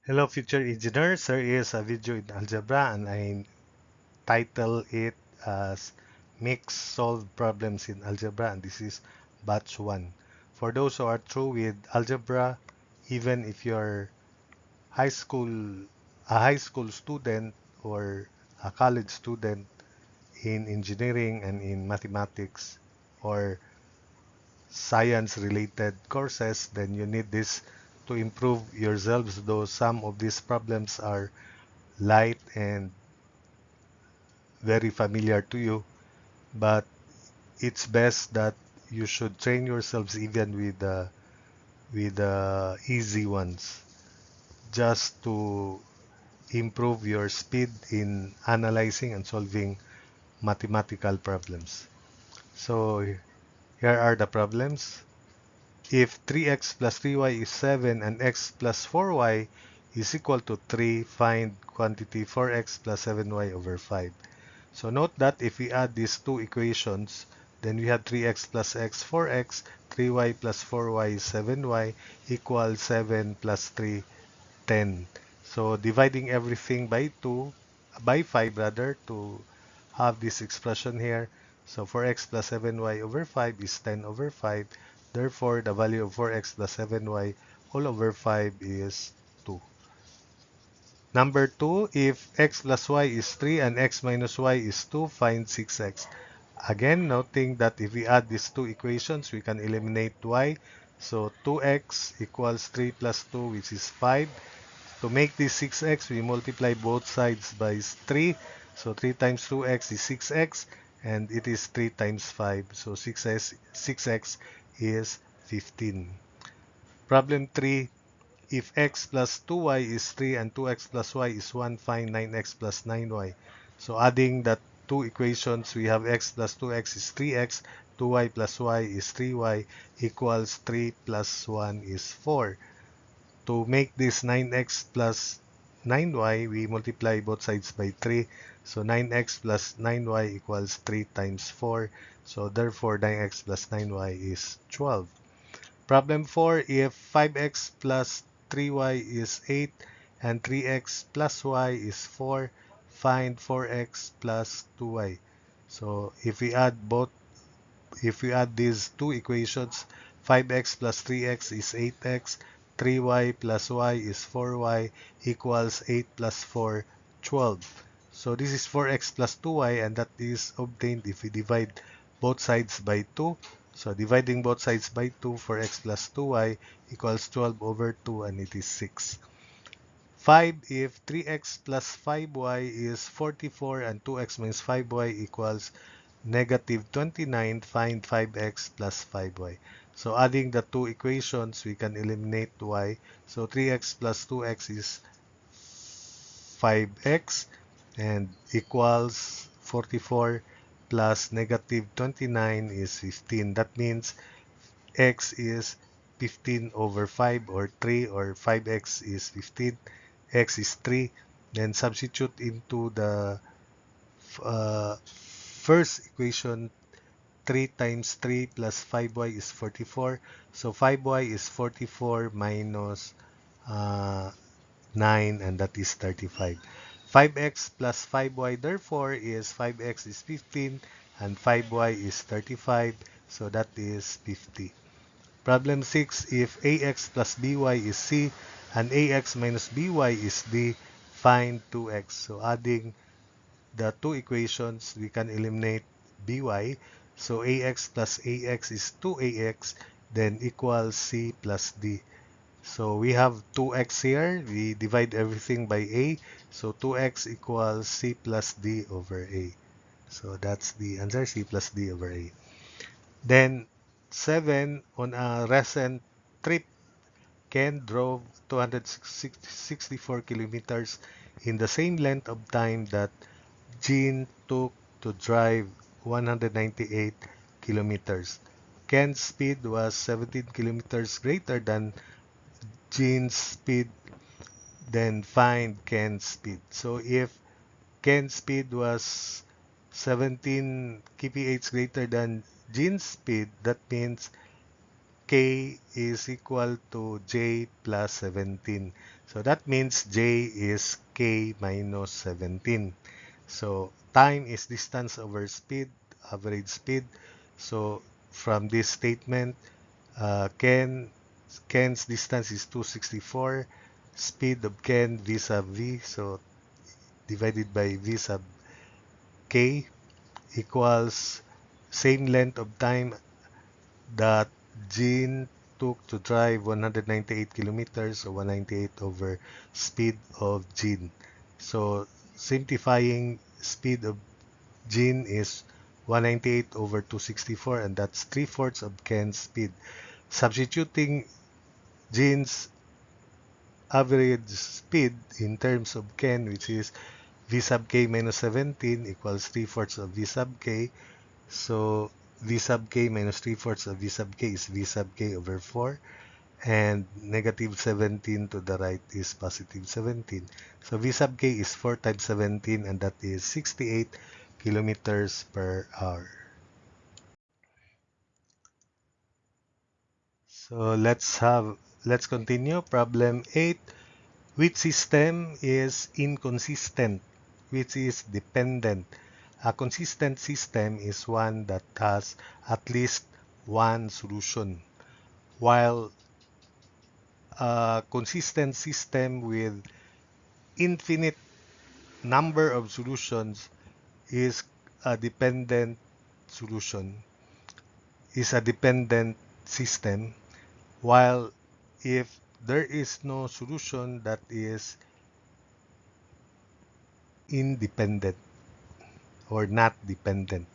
Hello future engineers, there is a video in algebra and I title it as Mix Solve Problems in Algebra, and this is batch 1. For those who are through with algebra, even if you're high school a high school student or a college student in engineering and in mathematics or science related courses, then you need this to improve yourselves, though some of these problems are light and very familiar to you, but it's best that you should train yourselves even with the easy ones, just to improve your speed in analyzing and solving mathematical problems. So here are the problems. If 3x plus 3y is 7 and x plus 4y is equal to 3, find quantity 4x plus 7y over 5. So note that if we add these two equations, then we have 3x plus x 4x, 3y plus 4y is 7y equals 7 plus 3, 10. So dividing everything by 5 rather, to have this expression here. So 4x plus 7y over 5 is 10 over 5. Therefore, the value of 4x plus 7y all over 5 is 2. Number 2, if x plus y is 3 and x minus y is 2, find 6x. Again, noting that if we add these two equations, we can eliminate y. So 2x equals 3 plus 2, which is 5. To make this 6x, we multiply both sides by 3. So 3 times 2x is 6x, and it is 3 times 5. So 6x is 15. Problem 3, if x plus 2y is 3 and 2x plus y is 1, find 9x plus 9y. So adding the two equations, we have x plus 2x is 3x, 2y plus y is 3y equals 3 plus 1 is 4. To make this 9x plus 9y, we multiply both sides by 3. So 9x plus 9y equals 3 times 4. So therefore, 9x plus 9y is 12. Problem 4, if 5x plus 3y is 8 and 3x plus y is 4, find 4x plus 2y. So if we add these two equations, 5x plus 3x is 8x, 3y plus y is 4y equals 8 plus 4, 12. So this is 4x plus 2y, and that is obtained if we divide both sides by 2. So dividing both sides by 2, 4x plus 2y equals 12 over 2, and it is 6. 5, if 3x plus 5y is 44 and 2x minus 5y equals negative 29, find 5x plus 5y. So adding the two equations, we can eliminate y. So 3x plus 2x is 5x and equals 44 plus negative 29 is 15. That means x is 15 over 5 or 3, or 5x is 15, x is 3. Then substitute into the first equation. 3 times 3 plus 5y is 44. So 5y is 44 minus uh, 9, and that is 35. 5x plus 5y therefore is 5x is 15 and 5y is 35. So that is 50. Problem 6, if ax plus by is c and ax minus by is d, find 2x. So adding the two equations, we can eliminate by. So ax plus ax is 2ax, then equals c plus d. So we have 2x here. We divide everything by a. So 2x equals c plus d over a. So that's the answer, c plus d over a. Then 7, on a recent trip, Ken drove 264 kilometers in the same length of time that Jean took to drive 198 kilometers. Ken's speed was 17 kilometers greater than Jean's speed, then find Ken's speed. So if Ken's speed was 17 kph greater than Jean's speed, that means K is equal to J plus 17. So that means J is K minus 17. So time is distance over speed, average speed. So from this statement, Ken's distance is 264. Speed of Ken V sub V, so divided by V sub K equals same length of time that Jean took to drive 198 kilometers, or 198 over speed of Jean. So simplifying, speed of Jean is 198 over 264, and that's 3/4 of Ken's speed. Substituting Jean's average speed in terms of Ken, which is V sub K minus 17 equals 3/4 of V sub K. So V sub K minus 3/4 of V sub K is V sub K over 4. And negative 17 to the right is positive 17. So V sub K is 4 times 17, and that is 68 kilometers per hour. So let's continue. Problem 8. Which system is inconsistent? Which is dependent? A consistent system is one that has at least one solution, while a consistent system with infinite number of solutions is a dependent solution, is a dependent system, while if there is no solution, that is independent or not dependent.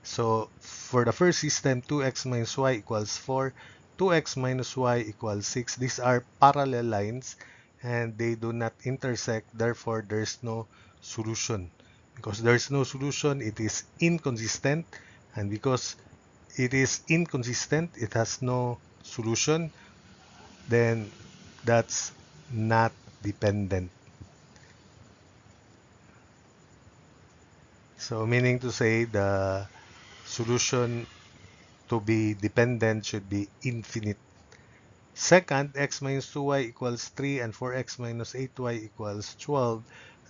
So for the first system, 2x minus y equals 4, 2x minus y equals 6. These are parallel lines and they do not intersect. Therefore, there's no solution. Because there's no solution, it is inconsistent. And because it is inconsistent, it has no solution, then that's not dependent. So meaning to say the solution to be dependent should be infinite. Second, x minus 2y equals 3 and 4x minus 8y equals 12.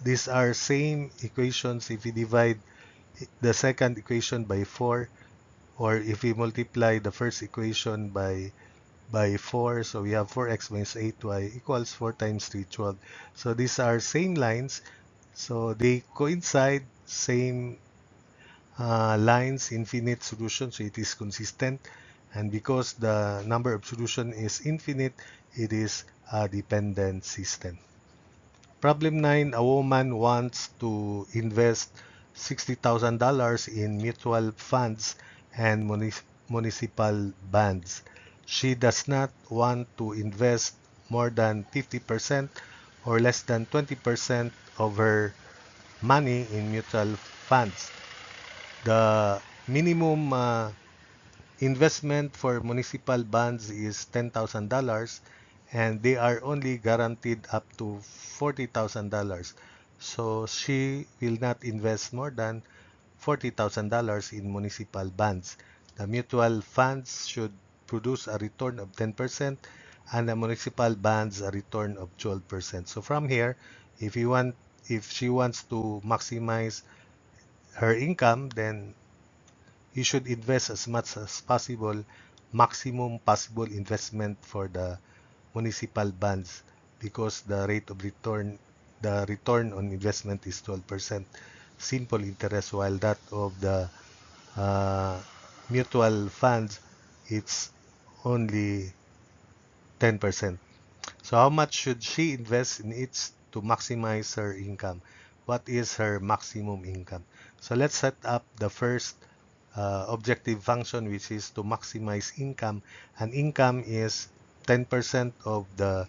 These are same equations if we divide the second equation by 4, or if we multiply the first equation by 4. So we have 4x minus 8y equals 4 times 3, 12. So these are same lines. So they coincide, same lines, infinite solution, so it is consistent. And because the number of solution is infinite, it is a dependent system. Problem 9, a woman wants to invest $60,000 in mutual funds and municipal bonds. She does not want to invest more than 50% or less than 20% of her money in mutual funds. The minimum investment for municipal bonds is $10,000 and they are only guaranteed up to $40,000. So she will not invest more than $40,000 in municipal bonds. The mutual funds should produce a return of 10% and the municipal bonds a return of 12%. So from here, if she wants to maximize her income, then you should invest as much as possible, maximum possible investment for the municipal bonds, because the rate of return, the return on investment is 12%, simple interest, while that of the uh, mutual funds, it's only 10%. So how much should she invest in each to maximize her income? What is her maximum income? So let's set up the first objective function, which is to maximize income. And income is 10% of the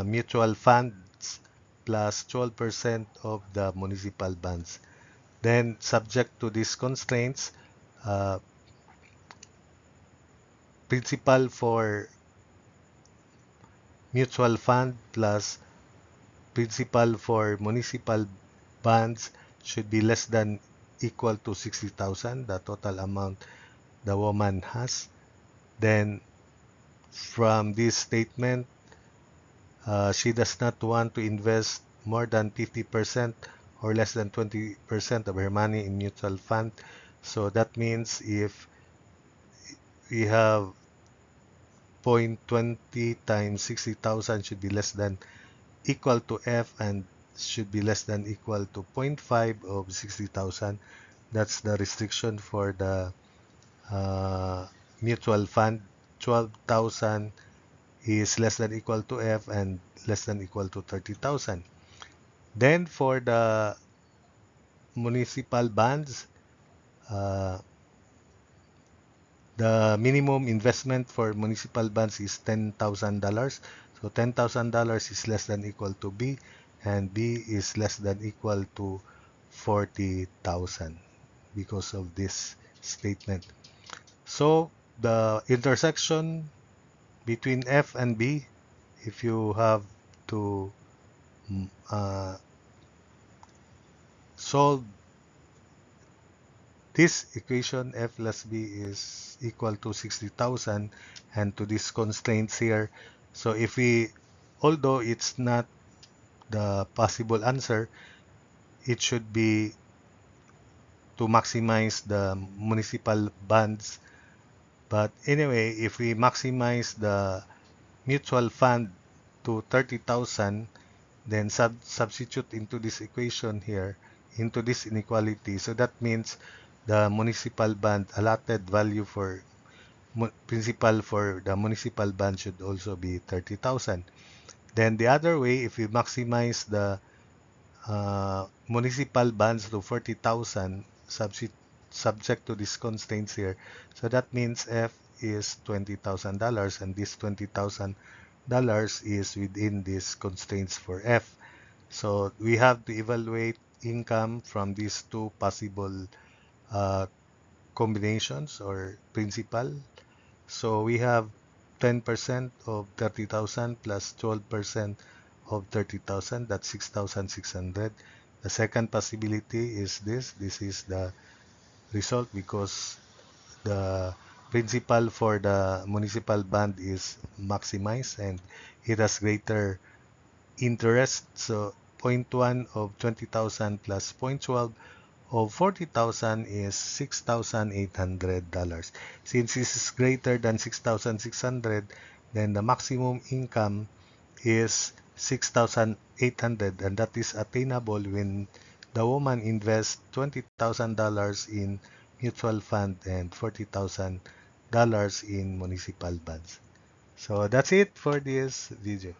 mutual funds plus 12% of the municipal bonds. Then subject to these constraints, uh, principal for mutual fund plus principal for municipal bonds should be less than equal to 60,000, the total amount the woman has. Then from this statement, she does not want to invest more than 50% or less than 20% of her money in mutual fund. So that means if we have 0.20 times 60,000 should be less than equal to F and should be less than equal to zero point 0.5 of 60,000. That's the restriction for the mutual fund. 12,000 is less than equal to F and less than equal to 30,000. Then for the municipal bonds, uh, the minimum investment for municipal bonds is $10,000. So $10,000 is less than equal to B, and B is less than equal to 40,000 because of this statement. So the intersection between F and B, if you have to solve this equation, F plus B is equal to 60,000, and to these constraints here. So if we, although it's not the possible answer, it should be to maximize the municipal bonds. But anyway, if we maximize the mutual fund to 30,000, then substitute into this equation here, into this inequality. So that means the municipal bond allotted value for principal for the municipal bond should also be 30,000. Then the other way, if we maximize the municipal bonds to 40,000 subject to these constraints here. So that means F is $20,000 and this $20,000 is within these constraints for F. So we have to evaluate income from these two possible uh, combinations or principal. So we have 10% of 30,000 plus 12% of 30,000, that's 6,600. The second possibility is this. This is the result because the principal for the municipal bond is maximized and it has greater interest. So zero point 0.1 of 20,000 plus 0.12 of 40,000 is $6,800. Since this is greater than 6,600, then the maximum income is 6,800, and that is attainable when the woman invests $20,000 in mutual fund and $40,000 in municipal bonds. So that's it for this video.